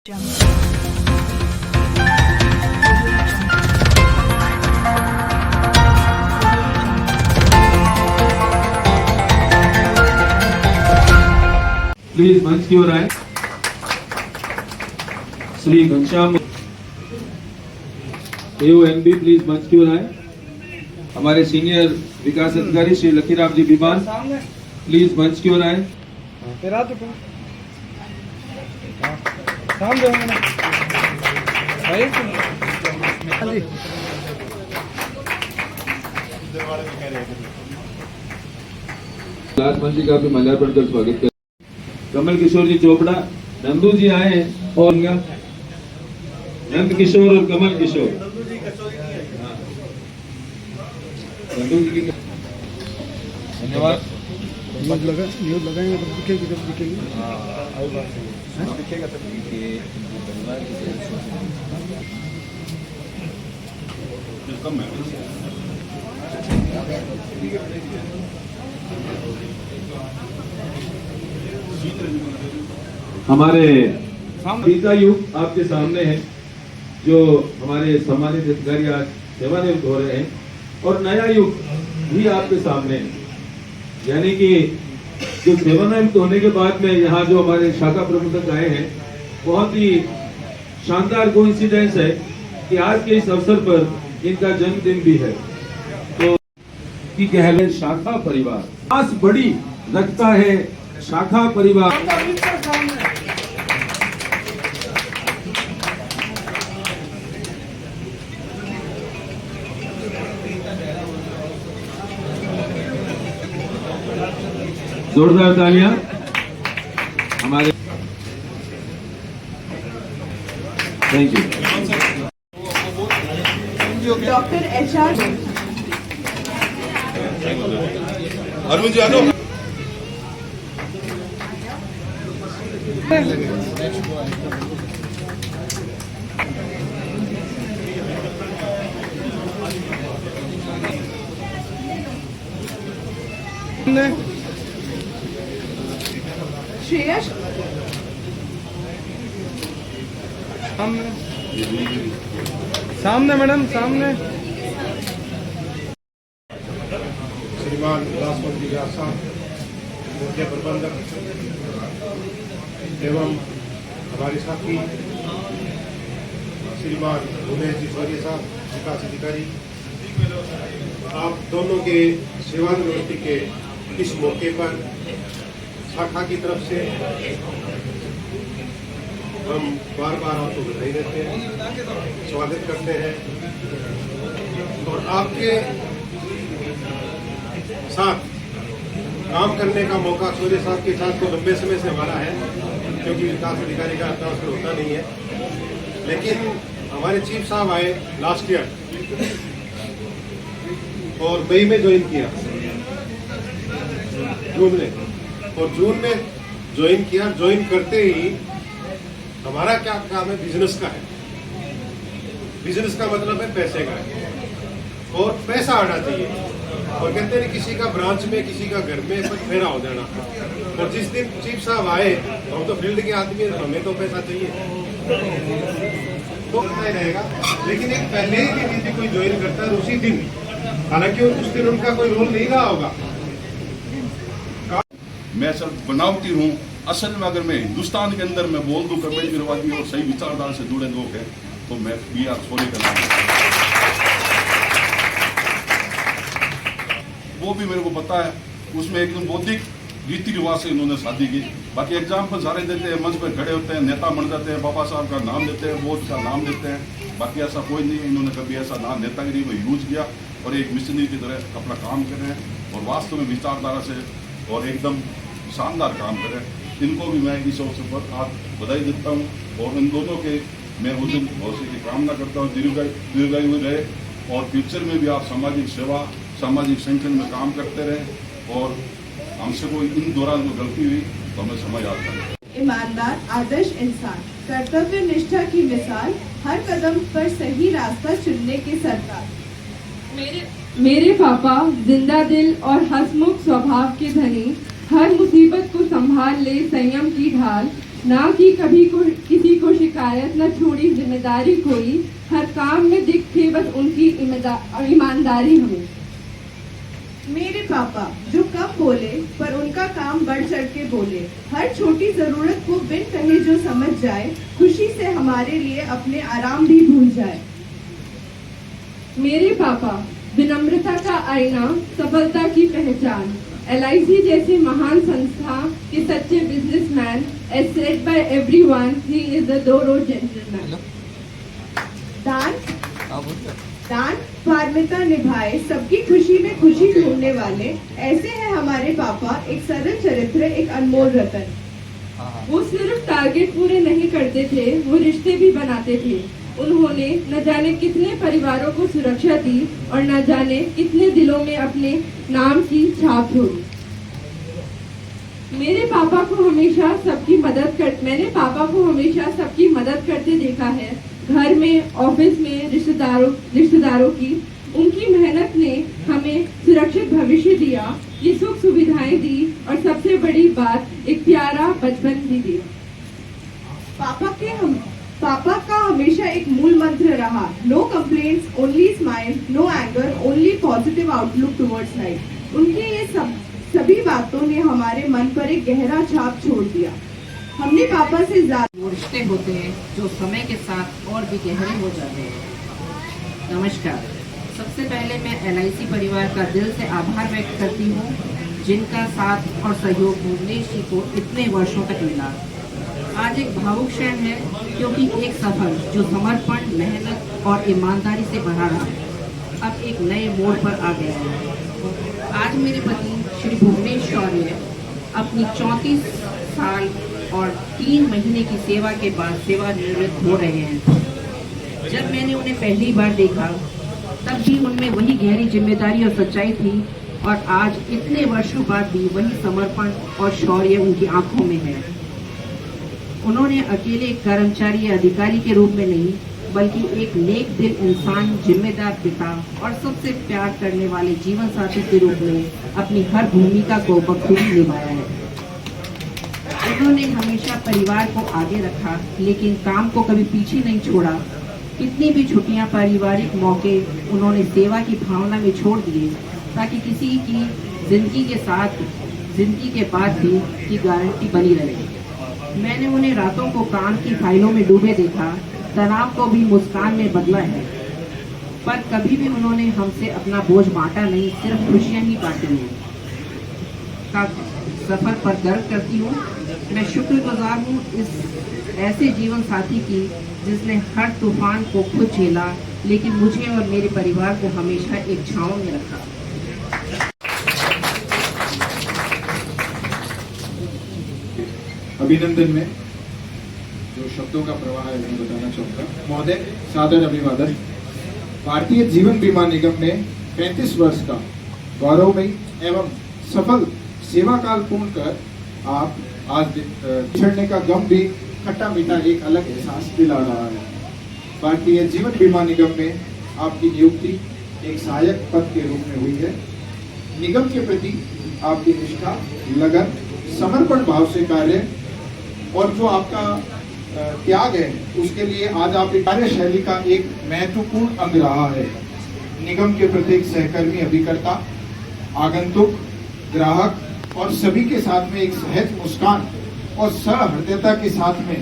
Please मंच की ओर आए। श्री घनश्याम AONB प्लीज मंच की ओर आए। हमारे सीनियर विकास अधिकारी श्री लकीराम जी बीमान प्लीज मंच की ओर आए। मंत्री का भी माल्यार्पण कर स्वागत कर। कमल किशोर जी चोपड़ा, नंदू जी आए हैं और नंद किशोर और कमल किशोर। नंदू जी की धन्यवाद। न्यूज लगाएंगे तो दिखेगी, जब दिखेगी दिखेगा तब हमारे तीसरा युग आपके सामने है, जो हमारे सम्मानित अधिकारी आज सेवानिवृत्त हो रहे हैं, और नया युग भी आपके सामने है। यानी कि जो सेवानिवृत्त होने के बाद में यहाँ जो हमारे शाखा प्रबंधक आए हैं, बहुत ही शानदार कोइंसिडेंस है कि आज के इस अवसर पर इनका जन्मदिन भी है। तो कि कहले शाखा परिवार खास बड़ी रखता है शाखा परिवार। जोरदार तालियां हमारे। Thank you. Doctor HR Arun ji आ जाओ। श्रेयस सामने मैडम, सामने। श्रीमान राष्ट्रपति व्यास मुख्य प्रबंधक एवं हमारे साथी श्रीमान उमेश जी सौर्य साहब, विकास अधिकारी, आप दोनों के सेवानिवृत्ति के इस मौके पर शाखा की तरफ से हम बार बार आपको बधाई देते हैं, स्वागत करते हैं। और आपके साथ काम करने का मौका सूर्य साहब के साथ तो लंबे समय से हमारा है, क्योंकि विकास अधिकारी का ट्रांसफर होता नहीं है। लेकिन हमारे चीफ साहब आए लास्ट ईयर और मई में ज्वाइन किया, जून में, और जून में ज्वाइन किया। ज्वाइन करते ही हमारा क्या काम है, बिजनेस का है। बिजनेस का मतलब है पैसे का है, और पैसा आना चाहिए। और कहते हैं किसी का ब्रांच में, किसी का घर में कुछ फेरा हो जाना। और जिस दिन चीफ साहब आए, हम तो फील्ड के आदमी हैं, हमें तो पैसा चाहिए, तो नहीं रहेगा। लेकिन एक पहले ही दिन यदि कोई ज्वाइन करता है उसी दिन, हालांकि उस दिन उनका कोई रोल नहीं रहा होगा। मैं सर बनावटी हूँ, असल में अगर मैं हिंदुस्तान के अंदर मैं बोल दूं कम्युनिस्टवादी और सही विचारधारा से जुड़े लोग हैं, तो मैं BR सोनी का नाम, वो भी मेरे को पता है। उसमें एकदम बौद्धिक रीति रिवाज से इन्होंने शादी की। बाकी एग्जाम्पल सारे देते हैं, मंच पर खड़े होते हैं, नेता बन जाते हैं, बाबा साहब का नाम देते हैं, बोर्ड का नाम देते हैं। बाकी ऐसा कोई नहीं, इन्होंने कभी ऐसा नाम नेतागिरी में यूज किया और एक मिशनरी की तरह अपना काम कर रहे हैं और वास्तव में विचारधारा से और एकदम शानदार काम करें। इनको भी मैं इस अवसर पर आज बधाई देता हूँ, और इन दोनों के मैं उस दिन भविष्य की कामना करता हूँ, दीर्घायु रहे, और फ्यूचर में भी आप सामाजिक सेवा, सामाजिक संगठन में काम करते रहे। और हमसे कोई इन दौरान जो गलती हुई तो हमें समझ आता है। ईमानदार, आदर्श इंसान, कर्तव्य निष्ठा की मिसाल, हर कदम पर सही रास्ता चुनने के सरकार। मेरे पापा जिंदा दिल और हंसमुख स्वभाव के धनी, हर मुसीबत को संभाल ले संयम की ढाल, ना कि कभी किसी को शिकायत, न छोड़ी जिम्मेदारी कोई। हर काम में दिखती बस उनकी ईमानदारी हमें। मेरे पापा जो कम बोले पर उनका काम बढ़ चढ़ के बोले, हर छोटी जरूरत को बिन कहे जो समझ जाए, खुशी से हमारे लिए अपने आराम भी भूल जाए। मेरे पापा विनम्रता का आईना, सफलता की पहचान। LIC जैसी महान संस्था के सच्चे businessman, as said by everyone, he is the thorough gentleman. दान पारमिता निभाए, सबकी खुशी में खुशी ढूंढने वाले, ऐसे हैं हमारे पापा। एक सरल चरित्र, एक अनमोल रतन। वो सिर्फ टारगेट पूरे नहीं करते थे, वो रिश्ते भी बनाते थे। उन्होंने न जाने कितने परिवारों को सुरक्षा दी और न जाने कितने दिलों में अपने नाम की छाप छोड़ी। मैंने पापा को हमेशा सबकी मदद करते देखा है। घर में, ऑफिस में, रिश्तेदारों की। उनकी मेहनत ने हमें सुरक्षित भविष्य दिया, ये सुख सुविधाएं दी और सबसे बड़ी बात, एक प्यारा बचपन भी दिया। पापा का हमेशा एक मूल मंत्र रहा, no complaints, only smile, no anger, only positive outlook towards life. उनकी ये सभी बातों ने हमारे मन पर एक गहरा छाप छोड़ दिया। हमने पापा से ज्यादा वो रिश्ते होते हैं जो समय के साथ और भी गहरे हो जाते हैं। नमस्कार। सबसे पहले मैं LIC परिवार का दिल से आभार व्यक्त करती हूँ, जिनका साथ और सहयोग भुवनेश जी को इतने वर्षों तक मिला। आज एक भावुक क्षण है, क्योंकि एक सफर जो समर्पण, मेहनत और ईमानदारी से भरा रहा, अब एक नए मोड़ पर आ गया है। आज मेरे पति श्री भुवनेश शौर्य अपनी 34 साल और 3 महीने की सेवा के बाद सेवानिवृत्त हो रहे हैं। जब मैंने उन्हें पहली बार देखा, तब भी उनमें वही गहरी जिम्मेदारी और सच्चाई थी, और आज इतने वर्षों बाद भी वही समर्पण और शौर्य उनकी आंखों में है। उन्होंने अकेले एक कर्मचारी या अधिकारी के रूप में नहीं, बल्कि एक नेक दिल इंसान, जिम्मेदार पिता और सबसे प्यार करने वाले जीवन साथी के रूप में अपनी हर भूमिका को बखूबी निभाया है। उन्होंने हमेशा परिवार को आगे रखा, लेकिन काम को कभी पीछे नहीं छोड़ा। कितनी भी छुट्टियां, पारिवारिक मौके उन्होंने सेवा की भावना में छोड़ दिए, ताकि किसी की जिंदगी के बाद भी की गारंटी बनी रहे। मैंने उन्हें रातों को काम की फाइलों में डूबे देखा, तनाव को भी मुस्कान में बदला है, पर कभी भी उन्होंने हमसे अपना बोझ बांटा नहीं, सिर्फ खुशियां ही बांटी हैं। का सफर पर गर्व करती हूँ। मैं शुक्रगुजार हूँ इस ऐसे जीवन साथी की, जिसने हर तूफान को खुद झेला, लेकिन मुझे और मेरे परिवार को हमेशा एक छांव में रखा। अभिनंदन में जो शब्दों का प्रवाह है मैं बताना चाहूँगा। महोदय, सादर अभिवादन। भारतीय जीवन बीमा निगम में 35 वर्ष का गौरवमयी एवं सफल सेवा काल पूर्ण कर आप आज छड़ने का गम भी खट्टा मीठा एक अलग एहसास दिला रहा है। भारतीय जीवन बीमा निगम में आपकी नियुक्ति एक सहायक पद के रूप में हुई है। निगम के प्रति आपकी निष्ठा, लगन, समर्पण भाव से कार्य और जो आपका त्याग है, उसके लिए आज आप कार्यशैली का एक महत्वपूर्ण अंग रहा है। निगम के प्रत्येक सहकर्मी, अभिकर्ता, आगंतुक, ग्राहक और सभी के साथ में एक सहज मुस्कान और सहृदयता के साथ में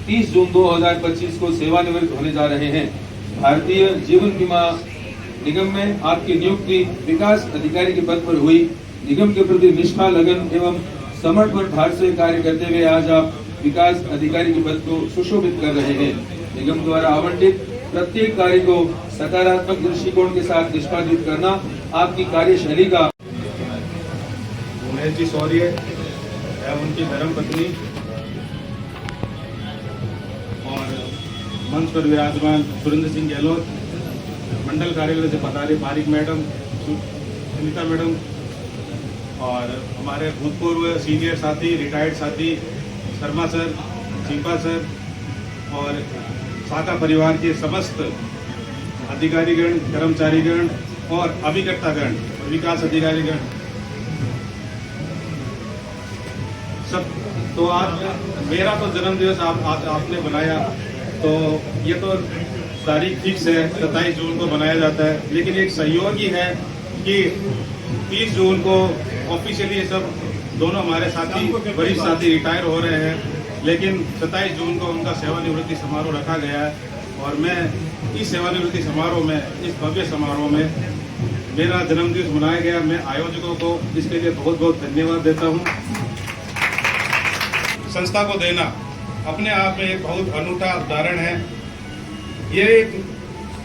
30 जून 2025 को सेवानिवृत्त होने जा रहे हैं। भारतीय जीवन बीमा निगम में आपकी नियुक्ति विकास अधिकारी के पद पर हुई। निगम के प्रति निष्ठा, लगन एवं समर्पण भाव से कार्य करते हुए आज आप विकास अधिकारी के पद को सुशोभित कर रहे हैं। निगम द्वारा आवंटित प्रत्येक कार्य को सकारात्मक दृष्टिकोण के साथ निष्पादित करना आपकी कार्यशैली का। भुवनेश जी शौर्य एवं उनकी धर्मपत्नी और मंच पर विराजमान सुरेंद्र सिंह गहलोत, मंडल कार्यालय से पधारे पारिक मैडम, सुनीता मैडम और हमारे भूतपूर्व सीनियर साथी, रिटायर्ड साथी शर्मा सर, चीपा सर और शाखा परिवार के समस्त अधिकारीगण, कर्मचारीगण और अभिकर्तागण, विकास अधिकारीगण, सब तो आज मेरा तो जन्मदिवस आपने बनाया, तो ये तो तारीख फिक्स है 27 जून को बनाया जाता है, लेकिन एक सहयोग ही है कि 30 जून को ऑफिशियली सब दोनों हमारे साथी वरिष्ठ साथी रिटायर हो रहे हैं, लेकिन 27 जून को उनका सेवानिवृत्ति समारोह रखा गया है। और मैं इस सेवानिवृत्ति समारोह में, इस भव्य समारोह में मेरा जन्मदिवस मनाया गया। मैं आयोजकों को इसके लिए बहुत बहुत धन्यवाद देता हूँ। संस्था को देना अपने आप में एक बहुत अनूठा उदाहरण है। ये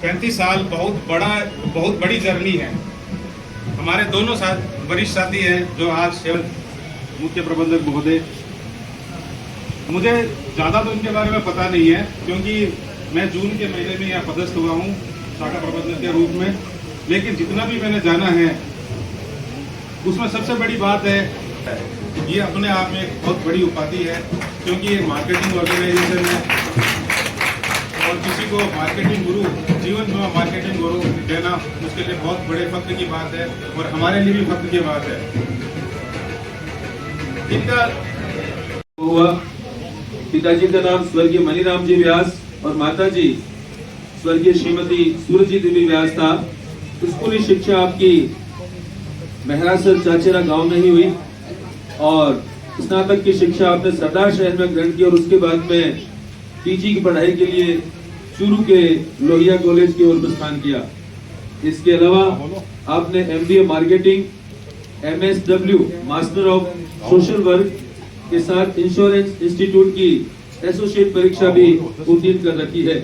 35 साल बहुत बड़ी जर्नी है। हमारे दोनों वरिष्ठ साथी हैं जो आज मुख्य प्रबंधक महोदय, मुझे ज़्यादा तो इनके बारे में पता नहीं है क्योंकि मैं जून के महीने में यहाँ पदस्थ हुआ हूँ शाखा प्रबंधक के रूप में, लेकिन जितना भी मैंने जाना है उसमें सबसे बड़ी बात है ये अपने आप में एक बहुत बड़ी उपाधि है, क्योंकि ये मार्केटिंग ऑर्गेनाइजेशन है और किसी को मार्केटिंग गुरु, जीवन बीमा मार्केटिंग गुरु देना उसके लिए बहुत बड़े फख्र की बात है और हमारे लिए भी फख्र की बात है। इनका हुआ पिताजी का नाम स्वर्गीय मनीराम जी व्यास और माताजी स्वर्गीय श्रीमती सूरजी देवी व्यास था। स्कूली शिक्षा आपकी महरासर चाचेरा गांव में ही हुई और स्नातक की शिक्षा आपने सरदार शहर में ग्रहण की और उसके बाद में पीजी की पढ़ाई के लिए चूरू के लोहिया कॉलेज की ओर प्रस्थान किया। इसके अलावा आपने MBA marketing, MSW master of social work के साथ इंश्योरेंस इंस्टीट्यूट की एसोसिएट परीक्षा भी उत्तीर्ण कर रखी है।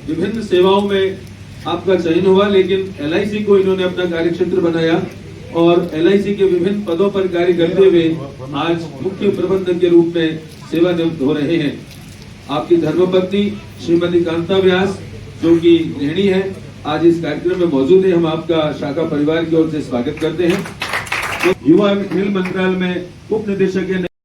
विभिन्न सेवाओं में आपका चयन हुआ, लेकिन LIC को इन्होंने अपना कार्यक्षेत्र बनाया और LIC के विभिन्न पदों पर कार्य करते हुए आज मुख्य प्रबंधक के रूप में सेवानिवृत्त हो रहे हैं। आपकी धर्मपत्नी श्रीमती कांता व्यास जो कि गृहिणी है, आज इस कार्यक्रम में मौजूद है। हम आपका शाखा परिवार की ओर से स्वागत करते हैं। युवा एवं खेल मंत्रालय में उप निदेशक